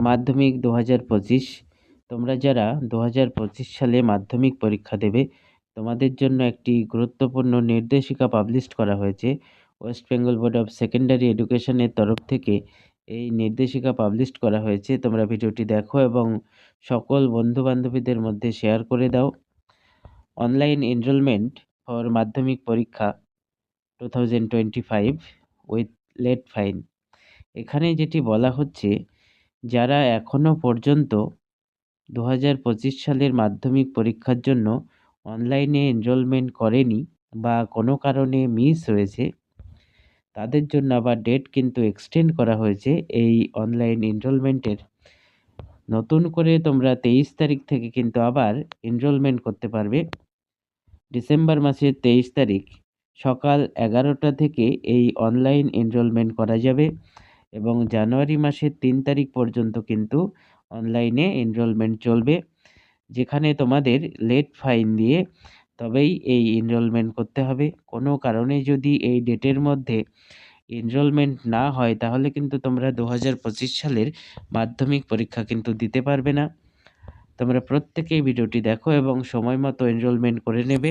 মাধ্যমিক 2025 তোমরা যারা 2025 সালে মাধ্যমিক পরীক্ষা দেবে তোমাদের জন্য একটি গুরুত্বপূর্ণ নির্দেশিকা পাবলিশ করা হয়েছে। West Bengal board of secondary এডুকেশনের তরফ থেকে এই নির্দেশিকা পাবলিশ করা হয়েছে। তোমরা ভিডিওটি দেখো এবং সকল বন্ধুবান্ধবীদের মধ্যে শেয়ার করে দাও। অনলাইন এনরোলমেন্ট ফর মাধ্যমিক পরীক্ষা 2025 উইথ লেট ফাইন। এখানে যেটি বলা হচ্ছে, যারা এখনও পর্যন্ত 2025 সালের মাধ্যমিক পরীক্ষার জন্য অনলাইনে এনরোলমেন্ট করেনি বা কোনো কারণে মিস হয়েছে, তাদের জন্য আবার ডেট কিন্তু এক্সটেন্ড করা হয়েছে এই অনলাইন এনরোলমেন্টের। নতুন করে তোমরা 23 তারিখ থেকে কিন্তু আবার এনরোলমেন্ট করতে পারবে। ডিসেম্বর মাসের 23 তারিখ সকাল 11টা থেকে এই অনলাইন এনরোলমেন্ট করা যাবে এবং জানুয়ারি মাসের 3 তারিখ পর্যন্ত কিন্তু অনলাইনে এনরোলমেন্ট চলবে, যেখানে তোমাদের লেট ফাইন দিয়ে তবেই এই এনরোলমেন্ট করতে হবে। কোনো কারণে যদি এই ডেটের মধ্যে এনরোলমেন্ট না হয় তাহলে কিন্তু তোমরা 2025 সালের মাধ্যমিক পরীক্ষা কিন্তু দিতে পারবে না। তোমরা প্রত্যেকেই ভিডিওটি দেখো এবং সময় মতো এনরোলমেন্ট করে নেবে।